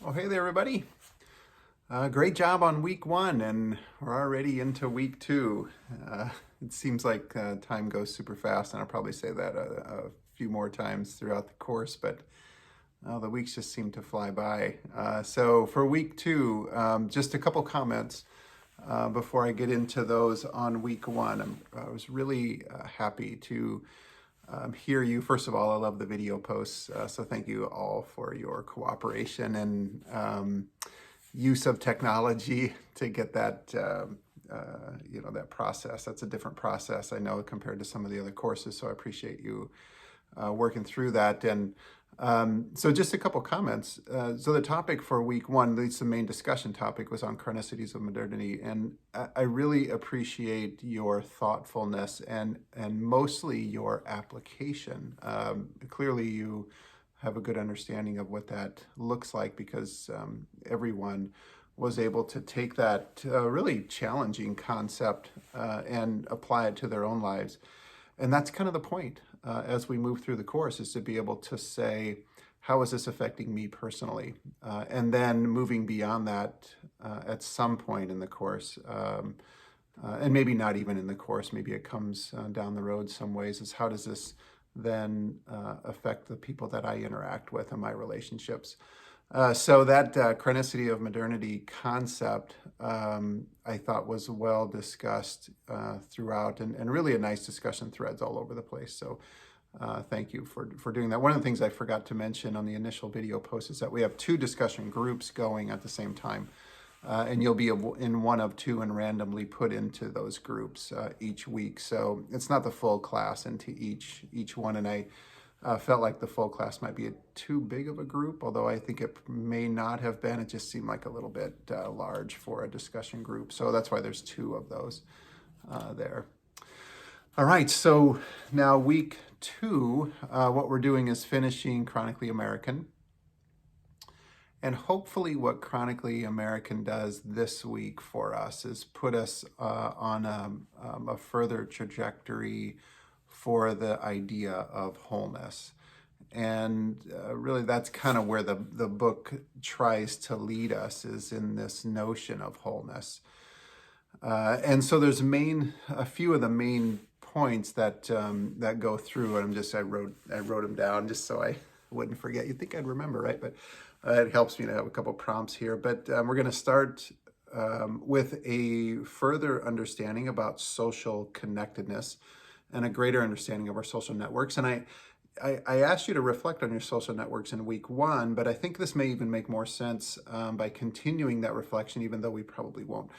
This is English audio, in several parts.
Well, hey there, everybody. Great job on week one, and we're already into week two. It seems like time goes super fast, and I'll probably say that a few more times throughout the course, but the weeks just seem to fly by. So for week two, just a couple comments before I get into those on week one. I was really happy to hear you. First of all, I love the video posts, so thank you all for your cooperation and use of technology to get that that process. That's a different process, I know, compared to some of the other courses. So I appreciate you working through that. And so just a couple comments. So the topic for week one, at least the main discussion topic, was on chronicities of modernity. And I really appreciate your thoughtfulness and mostly your application. Clearly you have a good understanding of what that looks like because everyone was able to take that really challenging concept and apply it to their own lives. And that's kind of the point as we move through the course, is to be able to say, how is this affecting me personally? And then moving beyond that at some point in the course, and maybe not even in the course, maybe it comes down the road some ways, is how does this then affect the people that I interact with in my relationships? So that chronicity of modernity concept, I thought was well discussed throughout, and really a nice discussion threads all over the place. So thank you for doing that. One of the things I forgot to mention on the initial video post is that we have two discussion groups going at the same time. And you'll be in one of two and randomly put into those groups each week. So it's not the full class into each one. And I felt like the full class might be too big of a group, although I think it may not have been. It just seemed like a little bit large for a discussion group. So that's why there's two of those there. All right, so now week two, what we're doing is finishing Chronically American. And hopefully what Chronically American does this week for us is put us on a further trajectory for the idea of wholeness. And really that's kind of where the book tries to lead us, is in this notion of wholeness. And so there's a few of the main points that that go through, and I wrote them down just so I wouldn't forget. You'd think I'd remember, right? But it helps me to have a couple prompts here. But we're going to start with a further understanding about social connectedness and a greater understanding of our social networks. And I asked you to reflect on your social networks in week one, but I think this may even make more sense by continuing that reflection, even though we probably won't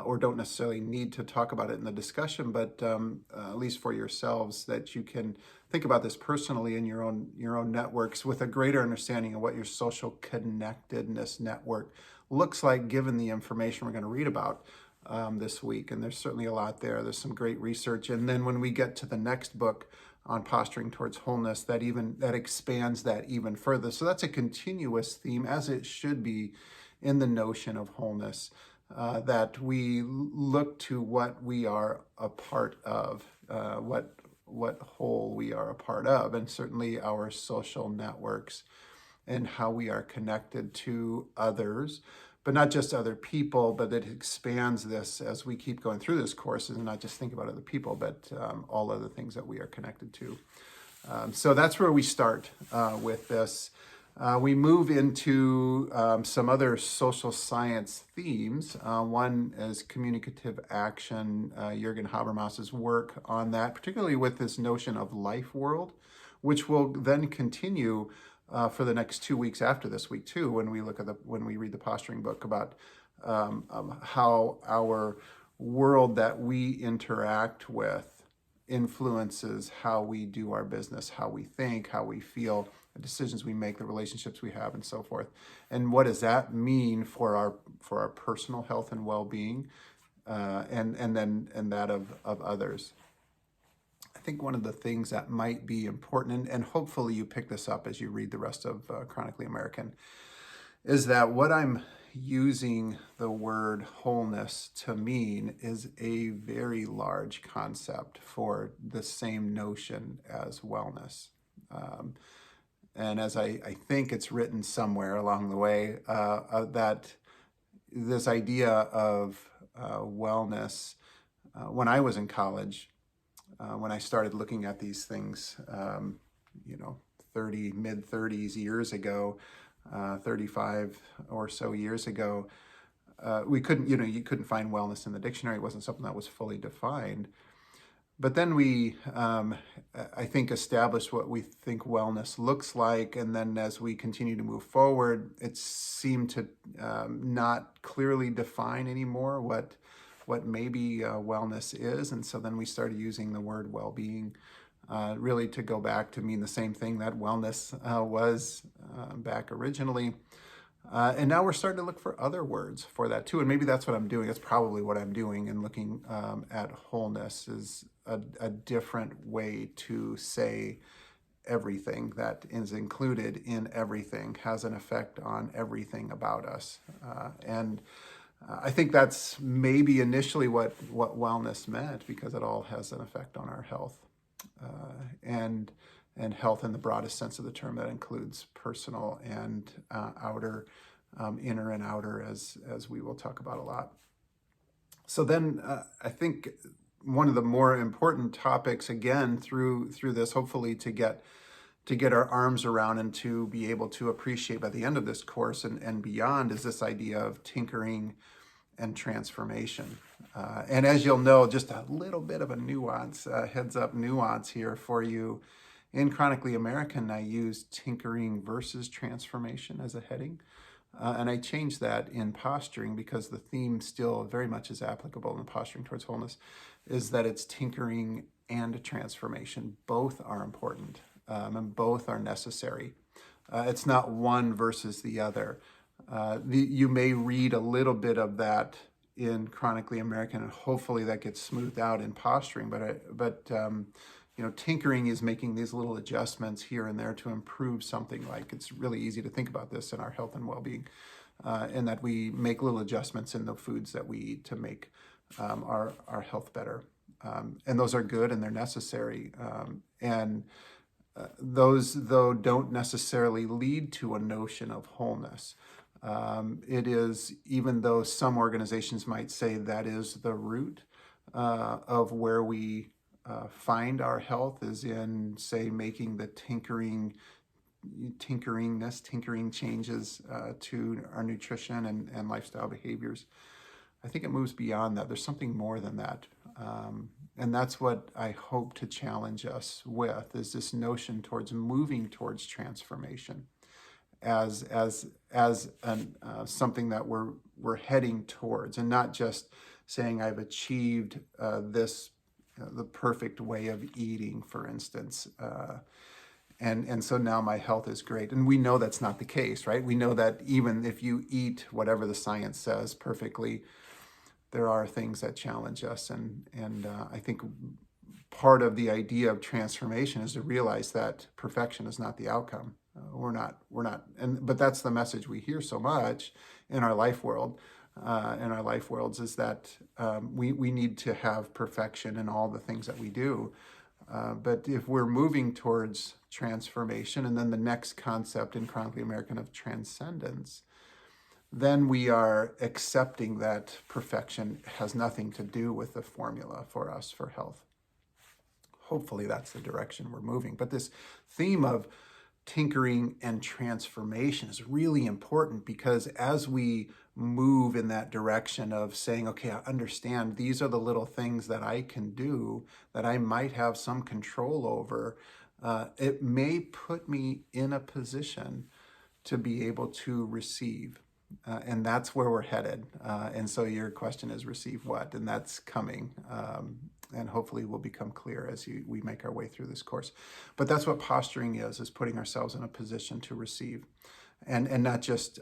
or don't necessarily need to talk about it in the discussion, but at least for yourselves, that you can think about this personally in your own networks with a greater understanding of what your social connectedness network looks like, given the information we're going to read about this week. And there's certainly a lot there. There's some great research. And then when we get to the next book on posturing towards wholeness, that expands that even further. So that's a continuous theme, as it should be, in the notion of wholeness. That we look to what we are a part of, what whole we are a part of, and certainly our social networks and how we are connected to others, but not just other people, but it expands this as we keep going through this course, and not just think about other people, but all other things that we are connected to. So that's where we start with this. We move into some other social science themes. One is communicative action, Jürgen Habermas's work on that, particularly with this notion of life world, which will then continue for the next 2 weeks after this week too, when we read the posturing book about how our world that we interact with influences how we do our business, how we think, how we feel, the decisions we make, the relationships we have, and so forth. And what does that mean for our personal health and well-being, and that of others? I think one of the things that might be important, and hopefully you pick this up as you read the rest of Chronically American, is that what I'm using the word wholeness to mean is a very large concept for the same notion as wellness. and as I think it's written somewhere along the way, that this idea of wellness, when I was in college, when I started looking at these things, you know, mid 30s years ago, 35 or so years ago, we couldn't, you couldn't find wellness in the dictionary. It wasn't something that was fully defined. But then we, I think, established what we think wellness looks like. And then as we continue to move forward, it seemed to not clearly define anymore what maybe wellness is. And so then we started using the word well-being, really to go back to mean the same thing that wellness was back originally. And now we're starting to look for other words for that too. And maybe that's what I'm doing. That's probably what I'm doing in looking at wholeness, is a different way to say everything that is included in everything has an effect on everything about us. And I think that's maybe initially what wellness meant, because it all has an effect on our health. And health in the broadest sense of the term, that includes personal and outer, inner and outer, as we will talk about a lot. So then I think one of the more important topics, again, through this, hopefully to get our arms around and to be able to appreciate by the end of this course and beyond, is this idea of tinkering and transformation. And as you'll know, just a little bit of a nuance, heads up nuance here for you. In Chronically American, I use tinkering versus transformation as a heading. And I changed that in posturing, because the theme still very much is applicable in posturing towards wholeness, is that it's tinkering and transformation. Both are important, and both are necessary. It's not one versus the other. You may read a little bit of that in Chronically American, and hopefully that gets smoothed out in posturing. But tinkering is making these little adjustments here and there to improve something. Like, it's really easy to think about this in our health and well-being, in that we make little adjustments in the foods that we eat to make our health better. And those are good and they're necessary. And those, though, don't necessarily lead to a notion of wholeness. It is, even though some organizations might say that is the root of where we find our health, is in, say, making the tinkering changes to our nutrition and lifestyle behaviors. I think it moves beyond that. There's something more than that. And that's what I hope to challenge us with, is this notion towards moving towards transformation as something that we're heading towards, and not just saying I've achieved this, the perfect way of eating, for instance. And so now my health is great. And we know that's not the case, right? We know that even if you eat whatever the science says perfectly, there are things that challenge us. And I think part of the idea of transformation is to realize that perfection is not the outcome. We're not, but that's the message we hear so much in our life world. In our life worlds, is that we need to have perfection in all the things that we do. But if we're moving towards transformation, and then the next concept in Chronically American of transcendence, then we are accepting that perfection has nothing to do with the formula for us for health. Hopefully that's the direction we're moving. But this theme of tinkering and transformation is really important, because as we move in that direction of saying, okay, I understand these are the little things that I can do, that I might have some control over, it may put me in a position to be able to receive. And that's where we're headed. And so your question is, receive what? And that's coming. And hopefully will become clear as we make our way through this course. But that's what posturing is putting ourselves in a position to receive. And not just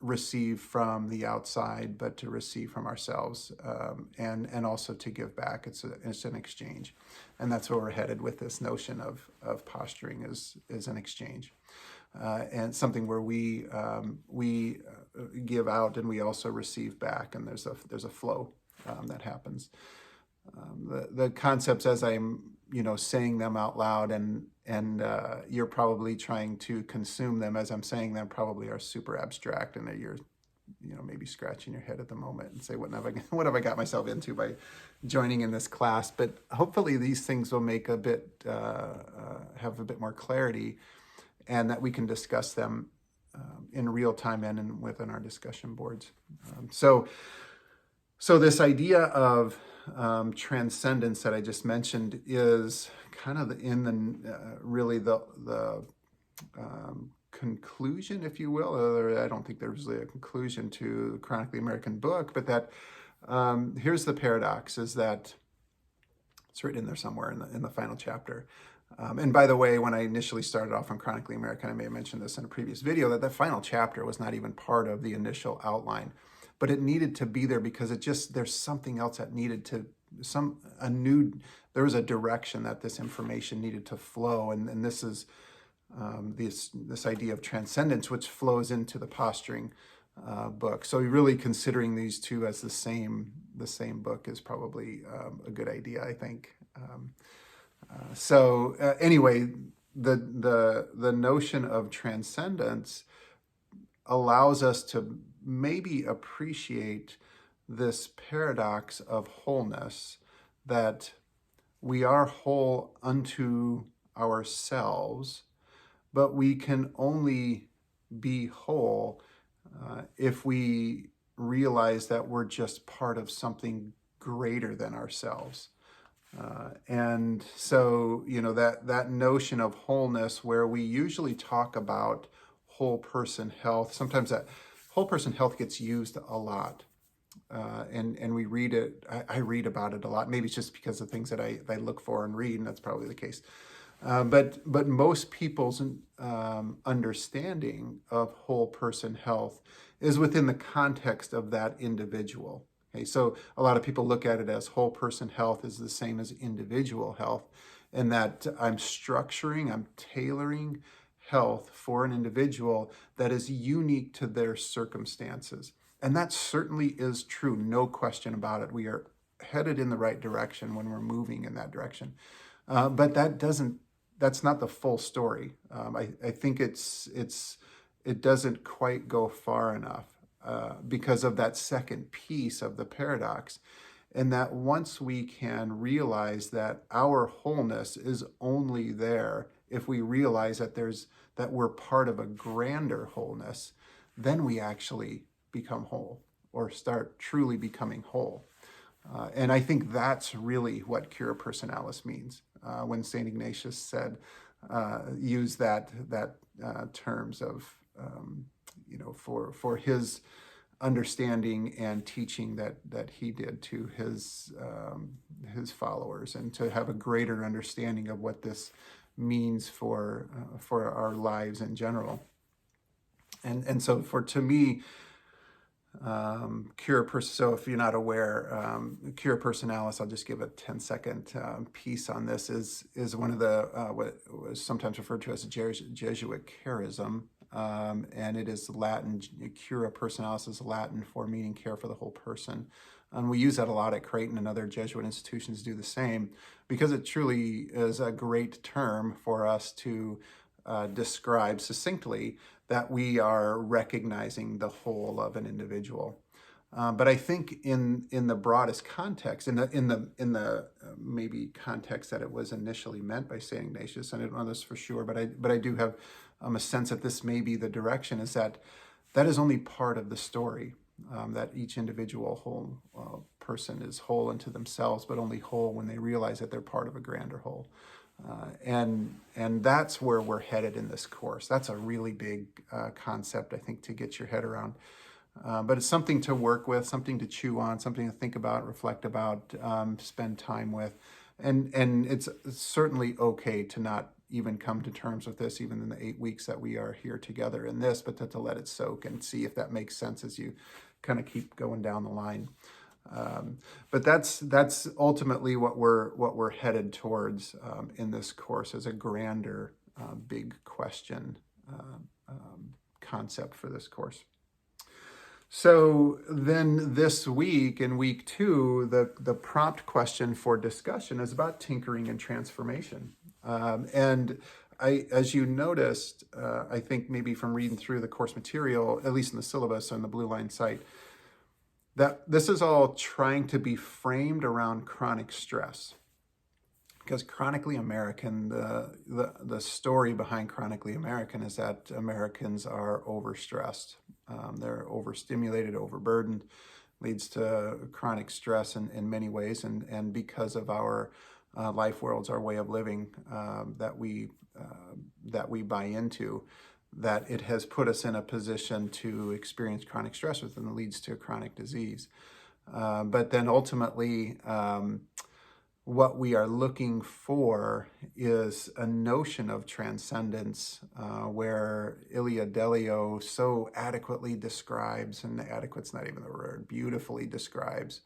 receive from the outside, but to receive from ourselves, and also to give back. It's an exchange. And that's where we're headed with this notion of posturing is an exchange. And something where we give out and we also receive back, and there's a flow that happens. The concepts, as I'm saying them out loud, and you're probably trying to consume them as I'm saying them, probably are super abstract, and that you're maybe scratching your head at the moment and say, what have I got myself into by joining in this class? But hopefully these things will make have a bit more clarity, and that we can discuss them in real time and within our discussion boards. So this idea of transcendence that I just mentioned is kind of really the conclusion, if you will. Or I don't think there's really a conclusion to the Chronically American book, but that here's the paradox: is that it's written in there somewhere in the final chapter. And by the way, when I initially started off on Chronically American, I may have mentioned this in a previous video, that the final chapter was not even part of the initial outline, but it needed to be there because there's something else that needed to, there was a direction that this information needed to flow. And this is this idea of transcendence, which flows into the posturing book. So really considering these two as the same book is probably a good idea, I think. Anyway, the notion of transcendence allows us to maybe appreciate this paradox of wholeness, that we are whole unto ourselves, but we can only be whole if we realize that we're just part of something greater than ourselves. And so, that notion of wholeness, where we usually talk about whole person health, sometimes that whole person health gets used a lot. And we read it, I read about it a lot. Maybe it's just because of things that I look for and read, and that's probably the case. But most people's understanding of whole person health is within the context of that individual. Okay, so a lot of people look at it as whole person health is the same as individual health, and that I'm tailoring health for an individual that is unique to their circumstances. And that certainly is true, no question about it. We are headed in the right direction when we're moving in that direction. But that's not the full story. I think it doesn't quite go far enough because of that second piece of the paradox. And that once we can realize that our wholeness is only there if we realize that we're part of a grander wholeness, then we actually become whole, or start truly becoming whole. And I think that's really what cura personalis means. When St. Ignatius used that terms of, for his understanding and teaching that he did to his followers, and to have a greater understanding of what this means for our lives in general. And so to me, so if you're not aware, cura personalis, I'll just give a 10-second piece on this, is one of the what was sometimes referred to as a Jesuit charism, and it is Latin. Cura personalis is Latin for meaning care for the whole person. And we use that a lot at Creighton, and other Jesuit institutions do the same, because it truly is a great term for us to describe succinctly that we are recognizing the whole of an individual. But I think in the broadest context, in the maybe context that it was initially meant by St. Ignatius, and I don't know this for sure, but I do have a sense that this may be the direction, is that is only part of the story. That each individual whole person is whole unto themselves, but only whole when they realize that they're part of a grander whole. And that's where we're headed in this course. That's a really big concept, I think, to get your head around. But it's something to work with, something to chew on, something to think about, reflect about, spend time with. And it's certainly okay to not even come to terms with this, even in the 8 weeks that we are here together in this, but to let it soak and see if that makes sense as you kind of keep going down the line. But that's ultimately what we're headed towards in this course, as a grander, big question concept for this course. So then this week, in week 2, the prompt question for discussion is about tinkering and transformation. And as you noticed, I think maybe from reading through the course material, at least in the syllabus on the Blue Line site, that this is all trying to be framed around chronic stress. Because chronically American, the story behind chronically American is that Americans are overstressed. They're overstimulated, overburdened, leads to chronic stress in many ways. And because of our life worlds, our way of living that we buy into, that it has put us in a position to experience chronic stress and it leads to chronic disease. But then ultimately, what we are looking for is a notion of transcendence where Ilia Delio so adequately describes, and adequate's not even the word, beautifully describes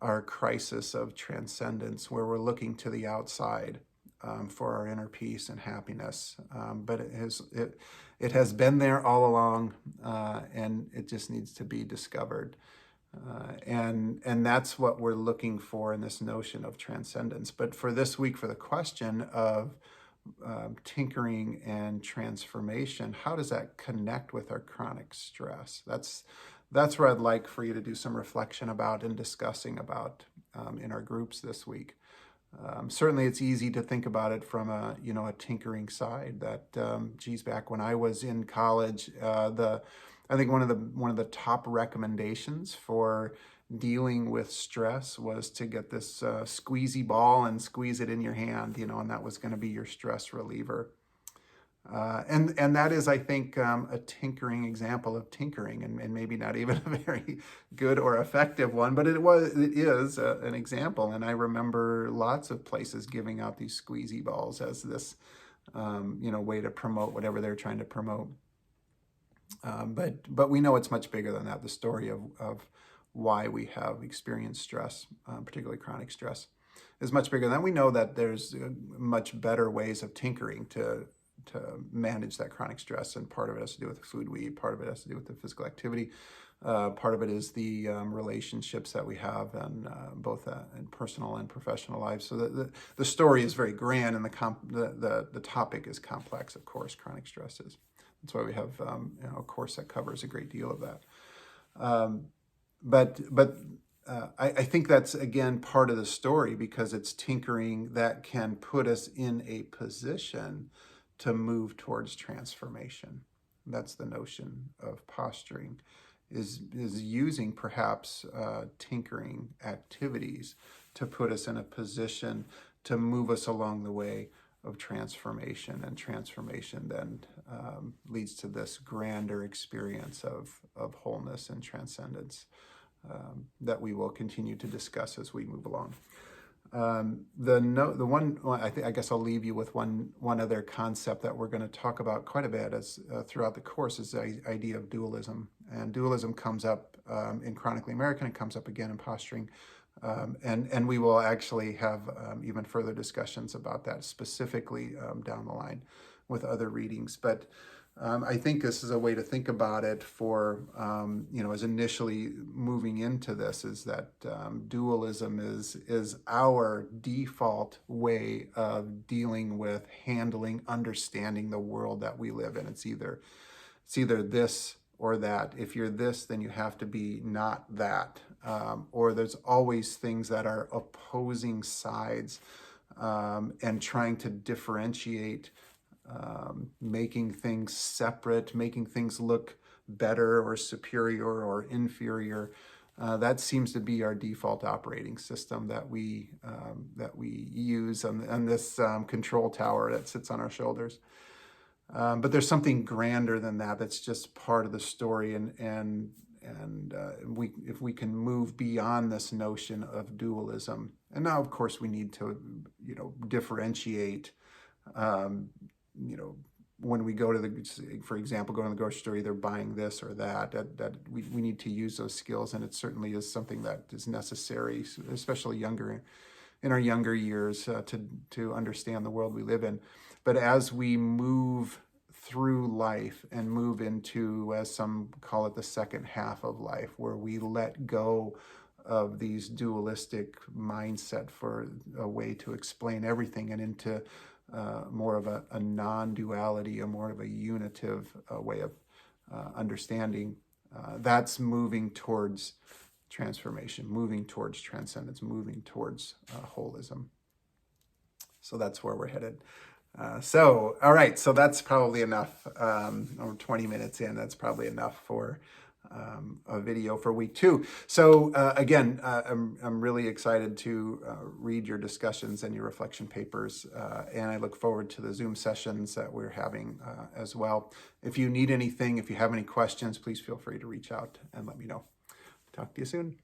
our crisis of transcendence, where we're looking to the outside for our inner peace and happiness. But it has been there all along, and it just needs to be discovered. And that's what we're looking for in this notion of transcendence. But for this week, for the question of tinkering and transformation, how does that connect with our chronic stress? That's where I'd like for you to do some reflection about and discussing about in our groups this week. Certainly, it's easy to think about it from a tinkering side. That geez, back when I was in college, I think one of the top recommendations for dealing with stress was to get this squeezy ball and squeeze it in your hand, and that was going to be your stress reliever. And that is, I think, a tinkering example of tinkering, and maybe not even a very good or effective one, but it is an example. And I remember lots of places giving out these squeezy balls as this, way to promote whatever they're trying to promote. But we know it's much bigger than that. The story of why we have experienced stress, particularly chronic stress, is much bigger than that. We know that there's much better ways of tinkering to manage that chronic stress, and part of it has to do with the food we eat, part of it has to do with the physical activity, part of it is the relationships that we have, and both in personal and professional lives. So the story is very grand, and the topic is complex. Of course, chronic stress is. That's why we have a course that covers a great deal of that. But I think that's, again, part of the story, because it's tinkering that can put us in a position to move towards transformation. That's the notion of posturing, is using perhaps tinkering activities to put us in a position to move us along the way of transformation, and transformation then leads to this grander experience of wholeness and transcendence that we will continue to discuss as we move along. I guess I'll leave you with one other concept that we're going to talk about quite a bit as throughout the course, is the idea of dualism. And dualism comes up in Chronically American. It comes up again in Posturing. And we will actually have even further discussions about that specifically down the line with other readings. But I think this is a way to think about it for, as initially moving into this, is that dualism is our default way of dealing with, handling, understanding the world that we live in. It's either this or that. If you're this, then you have to be not that. Or there's always things that are opposing sides, and trying to differentiate, making things separate, making things look better or superior or inferior. That seems to be our default operating system that we use on this control tower that sits on our shoulders. But there's something grander than that. That's just part of the story, and if we can move beyond this notion of dualism, and now of course we need to differentiate. When we go to for example, go to the grocery store, either buying this or that we need to use those skills, and it certainly is something that is necessary, especially in our younger years, to understand the world we live in. But as we move through life and move into, as some call it, the second half of life, where we let go of these dualistic mindset for a way to explain everything, and into more of a non-duality, a more of a unitive way of understanding. That's moving towards transformation, moving towards transcendence, moving towards holism. So that's where we're headed. All right, so that's probably enough. Over 20 minutes in, that's probably enough for a video for week 2. So again, I'm really excited to read your discussions and your reflection papers, and I look forward to the Zoom sessions that we're having as well. If you need anything, if you have any questions, please feel free to reach out and let me know. Talk to you soon.